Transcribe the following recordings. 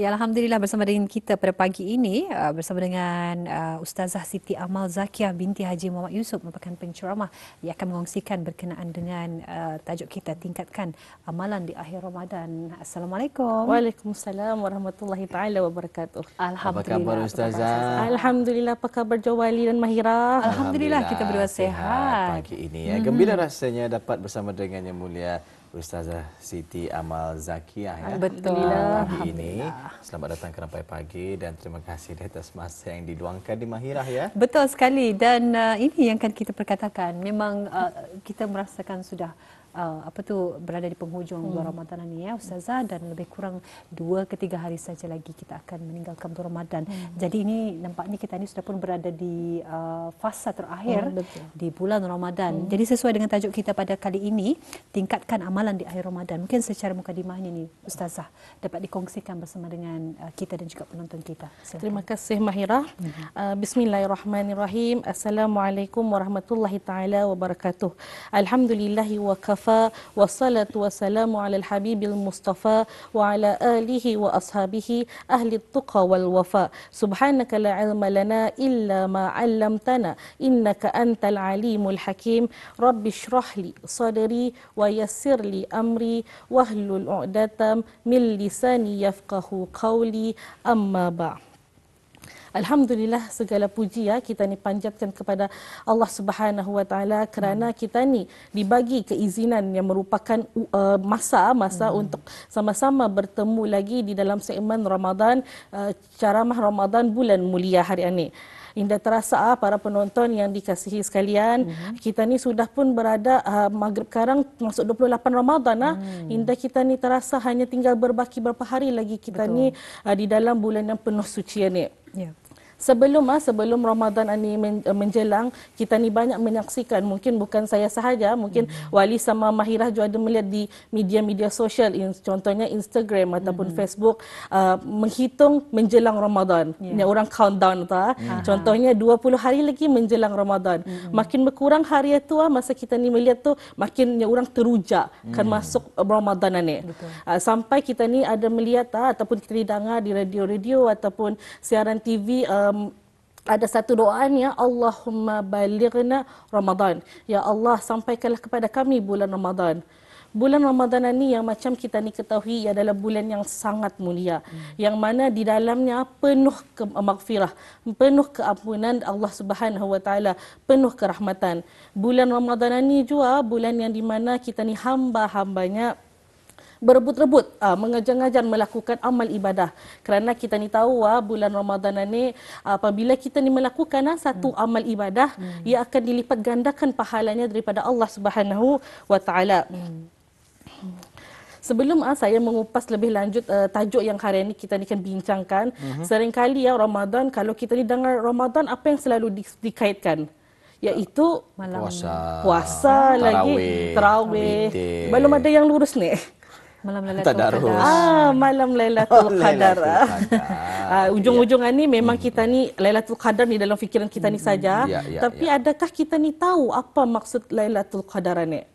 Ya, Alhamdulillah bersama dengan kita pada pagi ini bersama dengan Ustazah Siti Amal Zakiah binti Haji Muhammad Yusof merupakan penceramah yang akan mengongsikan berkenaan dengan tajuk kita tingkatkan amalan di akhir Ramadan. Assalamualaikum. Waalaikumsalam warahmatullahi taala wabarakatuh. Apa khabar Ustazah? Alhamdulillah, apa khabar Jawali dan Mahira? Alhamdulillah kita berdua sehat. Pagi ini ya. Gembira rasanya dapat bersama dengan Yang Mulia Ustazah Siti Amal Zakiah ya. Betul. Pagi ini selamat datang ke Rampai Pagi dan terima kasih di atas masa yang diluangkan di Mahirah ya. Betul sekali dan ini yang akan kita perkatakan. Memang kita merasakan sudah berada di penghujung bulan Ramadan ini ya Ustazah, dan lebih kurang 2 ke 3 hari saja lagi kita akan meninggalkan bulan Ramadan. Jadi ini nampaknya kita ini sudah pun berada di fasa terakhir di bulan Ramadan. Jadi sesuai dengan tajuk kita pada kali ini, tingkatkan amalan di akhir Ramadan. Mungkin secara mukadimahnya ni Ustazah dapat dikongsikan bersama dengan kita dan juga penonton kita. Silakan. Terima kasih Mahira. Bismillahirrahmanirrahim. Assalamualaikum warahmatullahi taala wabarakatuh. Alhamdulillahi wa wassalatu wassalamu ala al-habibil mustafa wa ala alihi wa ashabihi ahli tuqa wal wafa. Subhanaka la ilma lana illa ma 'allamtana innaka antal alimul hakim. Rabbi shrah li sadri wa yassir li amri wahlul 'uqdatam min lisani yafqahu qawli, amma ba'. Alhamdulillah, segala puji ya kita ni panjatkan kepada Allah Subhanahu Wa Taala kerana kita ni dibagi keizinan yang merupakan masa untuk sama-sama bertemu lagi di dalam segmen Ramadan, ceramah Ramadan bulan mulia hari ini. Indah terasa para penonton yang dikasihi sekalian, kita ni sudah pun berada maghrib sekarang masuk 28 Ramadan. Indah kita ni terasa hanya tinggal berbaki berapa hari lagi kita ni di dalam bulan yang penuh suci ni. Ya. Sebelum Ramadan ini menjelang, kita ni banyak menyaksikan, mungkin bukan saya sahaja, mungkin Wali sama Mahirah juga ada melihat di media-media sosial, contohnya Instagram ataupun Facebook, menghitung menjelang Ramadan. Ini orang countdown tu. Contohnya 20 hari lagi menjelang Ramadan. Makin berkurang hari itu, masa kita ni melihat tu makin orang teruja kan masuk Ramadan ini. Sampai kita ni ada melihat ataupun kita dengar di radio-radio ataupun siaran TV, ada satu doanya, Allahumma balighna Ramadan. Ya Allah, sampaikanlah kepada kami bulan Ramadan. Bulan Ramadan ini yang macam kita ni ketahui adalah bulan yang sangat mulia, yang mana di dalamnya penuh maghfirah, penuh keampunan Allah Subhanahu Wa Taala, penuh kerahmatan. Bulan Ramadan ini juga bulan yang di mana kita ni hamba-hambanya berebut-rebut mengajar-ngajar melakukan amal ibadah, kerana kita ni tahu bulan Ramadan ni apabila kita ni melakukan satu amal ibadah, ia akan dilipat gandakan pahalanya daripada Allah Subhanahu Wa Taala. Sebelum saya mengupas lebih lanjut tajuk yang hari ini kita ni akan bincangkan, seringkali ya Ramadan, kalau kita ni dengar Ramadan, apa yang selalu dikaitkan? Iaitu puasa lagi, tarawih. Belum ada yang lurus ni. Malam Lailatul Qadar. Malam Lailatul Qadar. Ujung-ujungan ni memang kita ni Lailatul Qadar ni dalam fikiran kita ni saja. Tapi adakah kita ni tahu apa maksud Lailatul Qadar ni?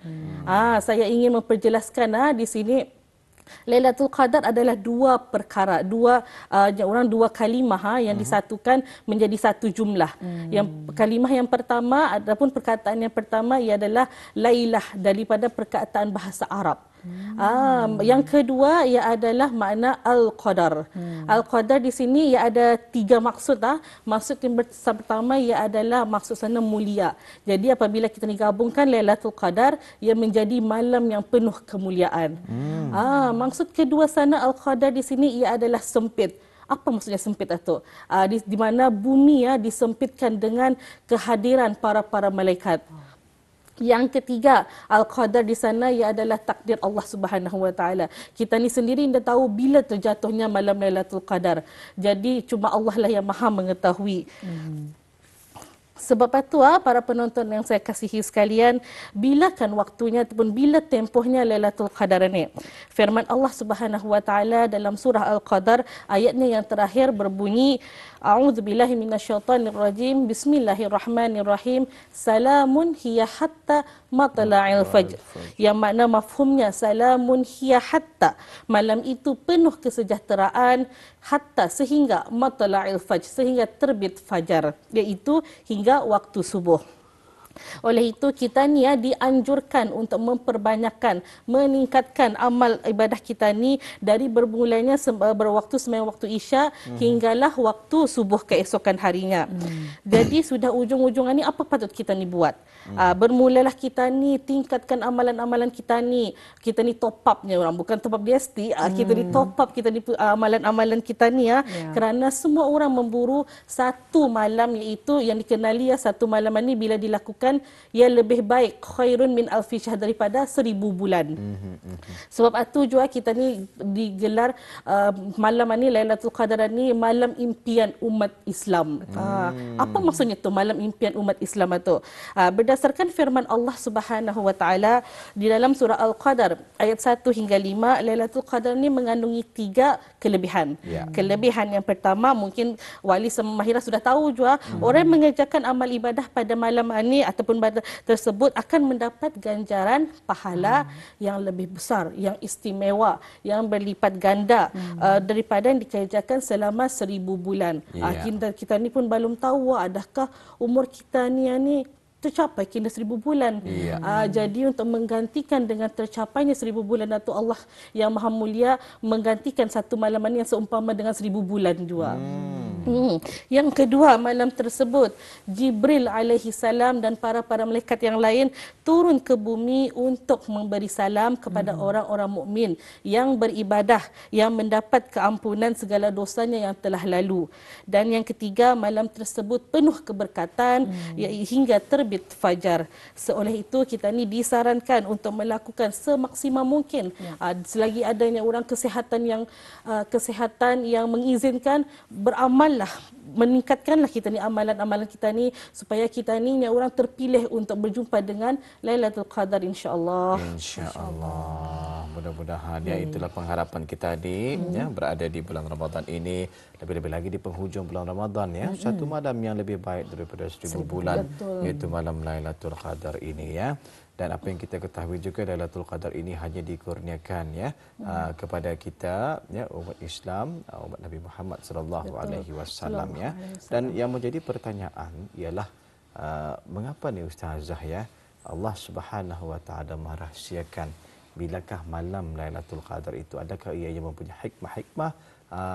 Saya ingin memperjelaskan di sini. Lailatul Qadar adalah dua perkara, dua kalimah yang disatukan menjadi satu jumlah. Yang kalimah yang pertama ataupun perkataan yang pertama ia adalah lailah, daripada perkataan bahasa Arab. Yang kedua ia adalah makna al-qadar. Al-qadar di sini ia ada 3 maksud. Maksud yang pertama ia adalah maksud sana mulia. Jadi apabila kita gabungkan Lailatul Qadar, ia menjadi malam yang penuh kemuliaan. Maksud kedua sana al-qadar di sini ia adalah sempit. Apa maksudnya sempit itu? Di mana bumi disempitkan dengan kehadiran para malaikat. Yang ketiga, al-qadar di sana ia adalah takdir Allah Subhanahu Wa Taala. Kita ni sendiri dah tahu bila terjatuhnya malam Lailatul Qadar. Jadi cuma Allah lah yang Maha mengetahui. Sebab itu para penonton yang saya kasihi sekalian, bilakan waktunya ataupun bila tempohnya Lailatul Qadar ini. Firman Allah Subhanahu Wa Taala dalam surah Al-Qadar ayatnya yang terakhir berbunyi, A'udzubillahi minasyaitonirrajim. Bismillahirrahmanirrahim. Salamun hiya hatta matla'il fajr. Yang makna mafhumnya salamun hiya hatta, malam itu penuh kesejahteraan hatta sehingga matla'il fajr, sehingga terbit fajar, iaitu hingga waktu subuh. Oleh itu kita ni dianjurkan untuk memperbanyakkan, meningkatkan amal ibadah kita ni dari bermulanya berwaktu sembahyang waktu Isya hinggalah waktu subuh keesokan harinya. Jadi sudah ujung-ujung ni apa patut kita ni buat? Bermulalah kita ni tingkatkan amalan-amalan kita ni. Kita ni top upnya orang, bukan top up DST. Kita ni top up kita ni amalan-amalan kita ni kerana semua orang memburu satu malam, iaitu yang dikenali satu malam ni bila dilakukan ia lebih baik khairun min alfi syahr, daripada 1000 bulan. Sebab itu juga kita ni digelar malam ni Lailatul Qadar ni malam impian umat Islam. Apa maksudnya tu malam impian umat Islam itu? Berdasarkan firman Allah Subhanahu wa taala di dalam surah Al-Qadar ayat 1 hingga 5, Lailatul Qadar ni mengandungi 3 kelebihan. Kelebihan yang pertama, mungkin Wali sama Mahira sudah tahu juga, orang yang mengerjakan amal ibadah pada malam ini ataupun pada tersebut akan mendapat ganjaran pahala yang lebih besar, yang istimewa, yang berlipat ganda daripada yang dikerjakan selama 1000 bulan. Kita ni pun belum tahu adakah umur kita ni tercapai kena 1000 bulan. Jadi untuk menggantikan dengan tercapainya 1000 bulan itu, Allah yang Maha Mulia menggantikan satu malam ini yang seumpama dengan 1000 bulan juga. Yang kedua, malam tersebut Jibril alaihi salam dan para malaikat yang lain turun ke bumi untuk memberi salam kepada orang-orang mukmin yang beribadah, yang mendapat keampunan segala dosanya yang telah lalu. Dan yang ketiga, malam tersebut penuh keberkatan hingga terbit fajar. Oleh itu kita ni disarankan untuk melakukan semaksimal mungkin. Selagi adanya orang kesihatan yang mengizinkan, beramallah, meningkatkanlah kita ni amalan-amalan kita ni supaya kita ni orang terpilih untuk berjumpa dengan Lailatul Qadar, insya-Allah. Insya-Allah. Mudah-mudahan itulah pengharapan kita berada di bulan Ramadan ini, lebih-lebih lagi di penghujung bulan Ramadan satu malam yang lebih baik daripada 1000 bulan, iaitu malam Lailatul Qadar ini Dan apa yang kita ketahui juga, Lailatul Qadar ini hanya dikurniakan kepada kita umat Islam, umat Nabi Muhammad sallallahu alaihi wasallam Dan yang menjadi pertanyaan ialah mengapa ni Ustazah Allah Subhanahu wa taala merahsiakan bilakah malam Lailatul Qadar itu? Adakah ia yang mempunyai hikmah-hikmah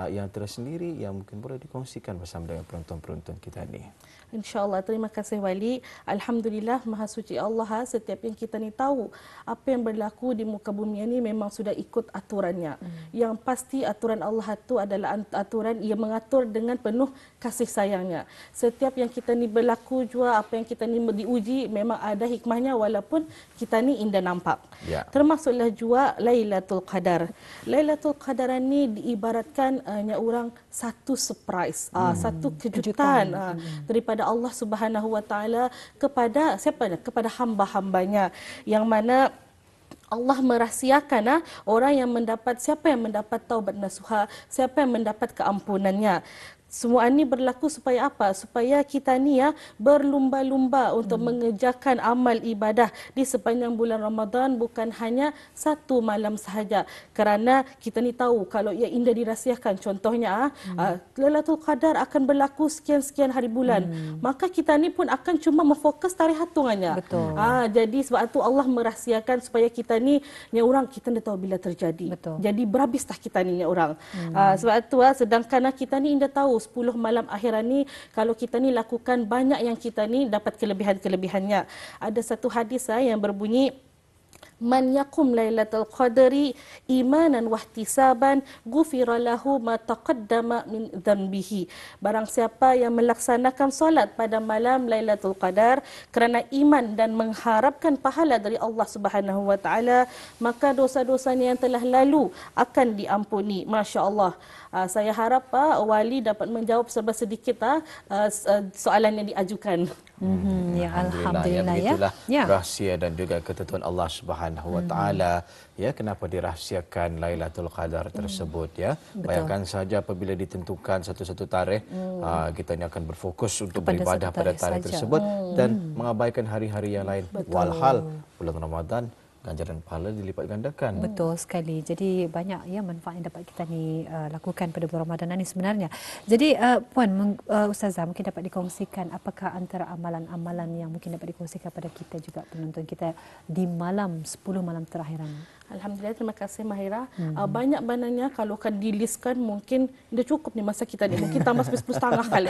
yang tersendiri yang mungkin boleh dikongsikan bersama dengan penonton-penonton kita ni? InsyaAllah. Terima kasih Wali. Alhamdulillah, Maha Suci Allah, setiap yang kita ni tahu apa yang berlaku di muka bumi ini memang sudah ikut aturannya. Yang pasti aturan Allah itu adalah aturan ia mengatur dengan penuh kasih sayangnya. Setiap yang kita ni berlaku juga, apa yang kita ni diuji, memang ada hikmahnya walaupun kita ni indah nampak. Termasuklah juga Lailatul Qadar. Lailatul Qadar ini diibaratkan orang satu surprise, satu kejutan daripada Allah Subhanahu wa taala kepada siapa? Kepada hamba-hambanya, yang mana Allah merahsiakan orang yang mendapat, siapa yang mendapat taubat nasuha, siapa yang mendapat keampunannya. Semua ini berlaku supaya apa? Supaya kita ni berlumba-lumba untuk mengerjakan amal ibadah di sepanjang bulan Ramadan, bukan hanya satu malam sahaja. Kerana kita ni tahu kalau ia indah dirahsiakan, contohnya Lailatul Qadar akan berlaku sekian-sekian hari bulan. Maka kita ni pun akan cuma memfokus tarikh hitungannya. Jadi sebab itu Allah merahsiakan supaya kita ni orang kita dah tahu bila terjadi. Jadi berhabislah kita ni orang. Sebab itu sedangkan kita ni indah tahu 10 malam akhir ni kalau kita ni lakukan banyak, yang kita ni dapat kelebihan-kelebihannya. Ada satu hadis yang berbunyi, man yaqum lailatul qadri imanan wahtisaban ghufira lahu ma taqaddama min dhanbihi. Barang siapa yang melaksanakan solat pada malam Lailatul Qadar kerana iman dan mengharapkan pahala dari Allah Subhanahu wa taala, maka dosa-dosanya yang telah lalu akan diampuni. Masya-Allah. Saya harap Wali dapat menjawab sedikit soalan yang diajukan. Alhamdulillah. Begitulah rahsia dan juga ketentuan Allah Subhanahu wa taala kenapa dirahsiakan Lailatul Qadar tersebut Bayangkan saja apabila ditentukan satu-satu tarikh, kita ni akan berfokus untuk beribadah pada tarikh tersebut dan mengabaikan hari-hari yang lain. Walhal bulan Ramadan ganjaran pahala dilipat gandakan. Betul sekali. Jadi banyak ya manfaat yang dapat kita ni lakukan pada bulan Ramadan ini sebenarnya. Jadi Puan, Ustazah mungkin dapat dikongsikan apakah antara amalan-amalan yang mungkin dapat dikongsikan pada kita juga penonton kita di malam 10 malam terakhir ini. Alhamdulillah, terima kasih Mahira. Banyak bananya kalau kan diliskan mungkin dah cukup ni masa kita ni. Mungkin tambah 10 setengah kali.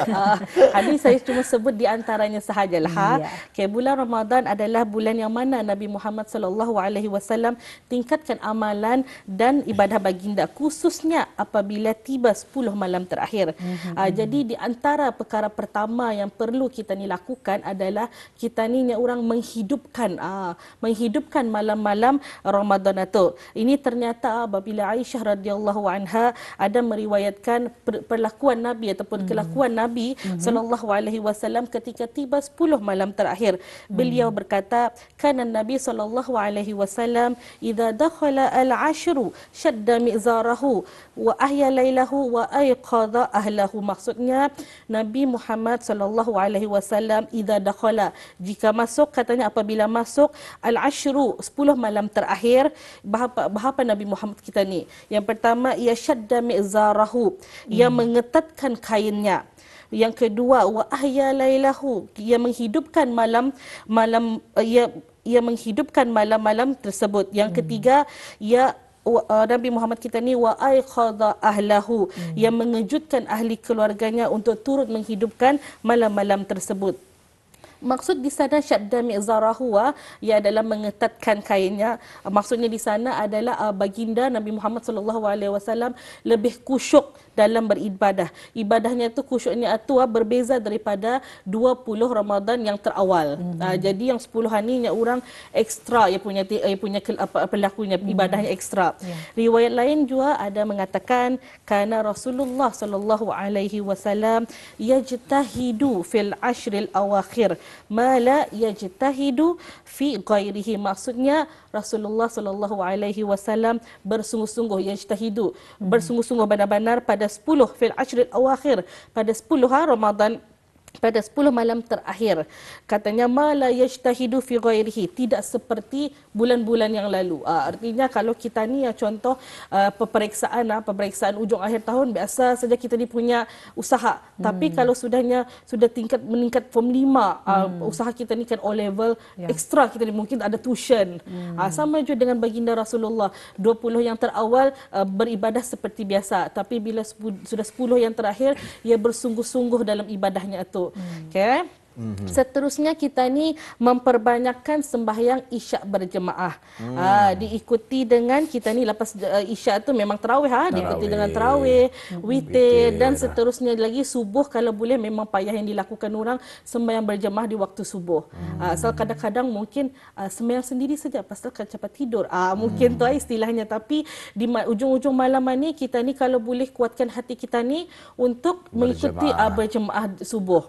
Hari ini saya cuma sebut di antaranya sahajalah. Okay, bulan Ramadan adalah bulan yang mana Nabi Muhammad SAW tingkatkan amalan dan ibadah baginda, khususnya apabila tiba 10 malam terakhir. Jadi di antara perkara pertama yang perlu kita ni lakukan adalah kita ni orang menghidupkan malam-malam Ramadan itu. Ini ternyata apabila Aisyah radhiyallahu anha ada meriwayatkan perlakuan Nabi ataupun kelakuan Nabi sallallahu alaihi wasallam ketika tiba 10 malam terakhir. Beliau berkata, "Kana Nabi sallallahu alaihi wasallam idza dakhala al-ashru shadda mi'zarahu wa ahya lailahu wa ayqadha ahlahu." Maksudnya Nabi Muhammad sallallahu alaihi wasallam idza dakhala, jika masuk, katanya apabila masuk al-ashru 10 malam terakhir, bahapa Nabi Muhammad kita ni. Yang pertama, ia syadda mi'zarahu, ia mengetatkan kainnya. Yang kedua, wa ahya lailahu, ia menghidupkan menghidupkan malam-malam tersebut. Yang ketiga, Nabi Muhammad kita ni wa aiqadha ahlahu, ia mengejutkan ahli keluarganya untuk turut menghidupkan malam-malam tersebut. Maksud di sana syadda mi'zarahu, ia adalah mengetatkan kainnya. Maksudnya di sana adalah baginda Nabi Muhammad SAW lebih khusyuk dalam beribadah. Ibadahnya itu khusyuknya itu berbeza daripada 20 Ramadan yang terawal. Jadi yang 10 hari ni orang ekstra punya pelakunya, ibadahnya ekstra. Riwayat lain juga ada mengatakan kana Rasulullah SAW yajtahidu fil ashril awakhir ma la yajtahidu fi ghairihi. Maksudnya Rasulullah SAW bersungguh-sungguh, yajtahidu, bersungguh-sungguh benar-benar pada 10 fil ashril awakhir, pada 10 Ramadan, pada 10 malam terakhir. Katanya mala yajtahidu fi ghairihi, tidak seperti bulan-bulan yang lalu. Artinya kalau kita ni contoh peperiksaan ujung akhir tahun, biasa saja kita ni punya usaha. Tapi kalau sudah meningkat form 5, usaha kita ni kan O level, ekstra kita ni mungkin ada tuition. Sama juga dengan baginda Rasulullah, 20 yang terawal beribadah seperti biasa, tapi bila sudah 10 yang terakhir, ia bersungguh-sungguh dalam ibadahnya itu. Okay. Seterusnya kita ni memperbanyakkan sembahyang isyak berjemaah. Diikuti dengan kita ni lepas isyak tu memang tarawih, diikuti dengan tarawih, witir, dan seterusnya lagi subuh kalau boleh memang payah yang dilakukan orang sembahyang berjemaah di waktu subuh. Asal kadang-kadang mungkin sembahyang sendiri saja pasal kan cepat tidur. Mungkin tu istilahnya, tapi di ujung-ujung malam ni kita ni kalau boleh kuatkan hati kita ni untuk mengikuti berjemaah subuh.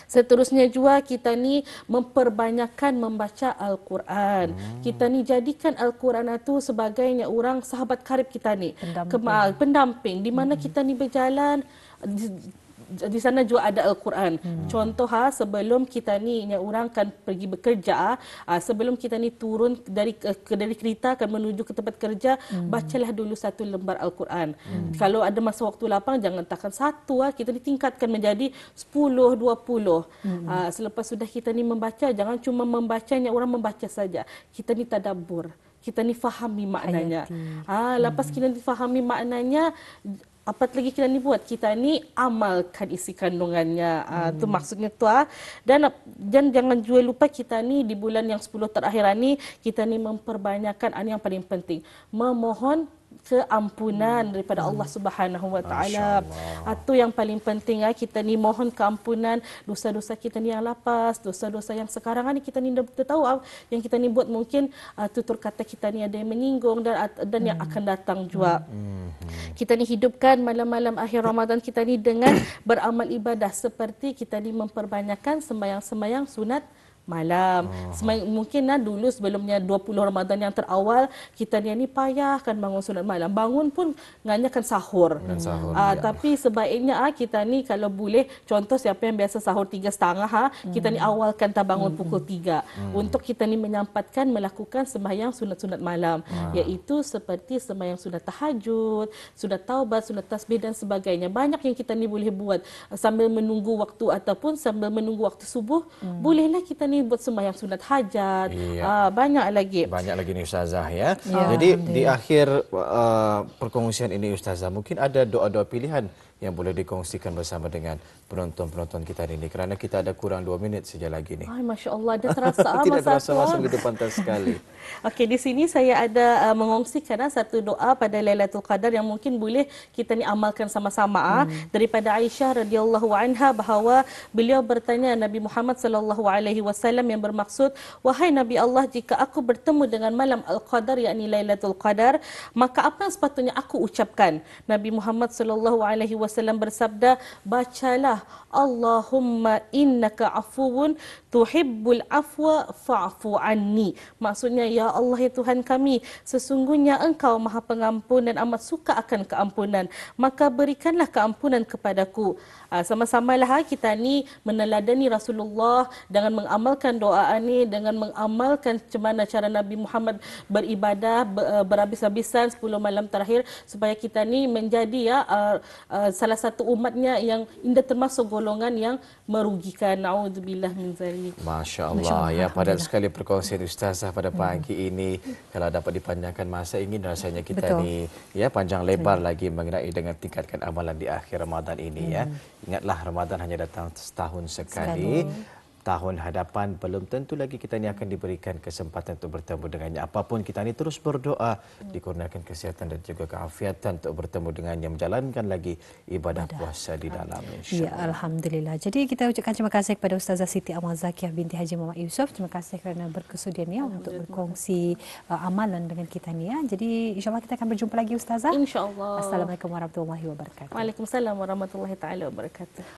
Seterusnya juga kita ni memperbanyakkan membaca Al-Quran. Kita ni jadikan Al-Quran itu sebagainya orang sahabat karib kita ni, pendamping di mana kita ni berjalan. Di sana juga ada Al-Quran. Contoh sebelum kita ni orang kan pergi bekerja, sebelum kita ni turun dari kereta akan menuju ke tempat kerja, bacalah dulu satu lembar Al-Quran. Kalau ada masa waktu lapang, jangan takkan satu, kita ditingkatkan menjadi 10, 20. Selepas sudah kita ni membaca, jangan cuma membacanya, orang membaca saja. Kita ni tadabbur, kita ni fahami maknanya. Lepas kita ni fahami maknanya, apa lagi kita ni buat? Kita ni amalkan isi kandungannya. Itu maksudnya tu. Dan jangan juga lupa kita ni di bulan yang 10 terakhir ni, kita ni memperbanyakkan yang paling penting, memohon keampunan daripada Allah Subhanahu Wa Taala. Itu yang paling penting. Kita ni mohon keampunan dosa-dosa kita ni yang lapas, dosa-dosa yang sekarang ni kita ni dah tahu yang kita ni buat, mungkin tutur kata kita ni ada yang menyinggung dan yang akan datang juga. Kita ni hidupkan malam-malam akhir Ramadan kita ni dengan beramal ibadah, seperti kita ni memperbanyakkan sembahyang-sembahyang sunat malam. Mungkin dulu sebelumnya 20 Ramadan yang terawal kita ni payah kan bangun sunat malam. Bangun pun nganyakan sahur. Tapi sebaiknya kita ni kalau boleh, contoh siapa yang biasa sahur 3.30, kita ni awalkan bangun pukul 3 untuk kita ni menyempatkan melakukan sembahyang sunat-sunat malam, iaitu seperti sembahyang sunat tahajud, sunat taubat, sunat tasbih dan sebagainya. Banyak yang kita ni boleh buat sambil menunggu waktu ataupun sambil menunggu waktu subuh. Bolehlah kita ni buat sembahyang sunat hajat. Banyak lagi. Banyak lagi ni Ustazah ya. Jadi di akhir perkongsian ini Ustazah, mungkin ada doa-doa pilihan yang boleh dikongsikan bersama dengan penonton-penonton kita ini, kerana kita ada kurang 2 minit saja lagi ni. Masya Allah, ada terasa tidak terasa masa begitu pantas sekali. Okey, di sini saya ada mengongsikan satu doa pada Lailatul Qadar yang mungkin boleh kita ni amalkan sama-sama. Daripada Aisyah radhiyallahu anha bahawa beliau bertanya Nabi Muhammad sallallahu alaihi wasallam yang bermaksud, wahai Nabi Allah, jika aku bertemu dengan malam Al-Qadar yakni Lailatul Qadar, maka apa yang sepatutnya aku ucapkan? Nabi Muhammad sallallahu alaihi wasallam bersabda, bacalah Allahumma innaka afuwun tuhibbul afwa fa'fu anni. Maksudnya, ya Allah ya Tuhan kami, sesungguhnya Engkau Maha Pengampun dan amat suka akan keampunan, maka berikanlah keampunan kepadaku. Sama-samalah kita ni meneladani Rasulullah dengan mengamalkan doa ini, dengan mengamalkan macam mana cara Nabi Muhammad beribadah berhabis-habisan 10 malam terakhir, supaya kita ni menjadi salah satu umatnya yang indah termasuk golongan yang merugikan. Naudzubillah min zalik. Masya Allah, ya padat sekali perkongsian Ustazah pada pagi ini. Kalau dapat dipanjangkan masa, ingin rasanya kita ni panjang lebar lagi mengenai dengan tingkatkan amalan di akhir Ramadan ini ya. Ingatlah, Ramadan hanya datang setahun sekali. Tahun hadapan belum tentu lagi kita ni akan diberikan kesempatan untuk bertemu dengannya. Apapun kita ni terus berdoa dikurniakan kesihatan dan juga keafiatan untuk bertemu dengannya, menjalankan lagi ibadah puasa di dalamnya. Ya, alhamdulillah. Jadi kita ucapkan terima kasih kepada Ustazah Siti Amal Zakiah binti Haji Muhammad Yusof. Terima kasih kerana berkesudian untuk berkongsi amalan dengan kita ni ya. Jadi insya-Allah kita akan berjumpa lagi Ustazah. Insya-Allah. Assalamualaikum warahmatullahi wabarakatuh. Waalaikumsalam warahmatullahi taala wabarakatuh.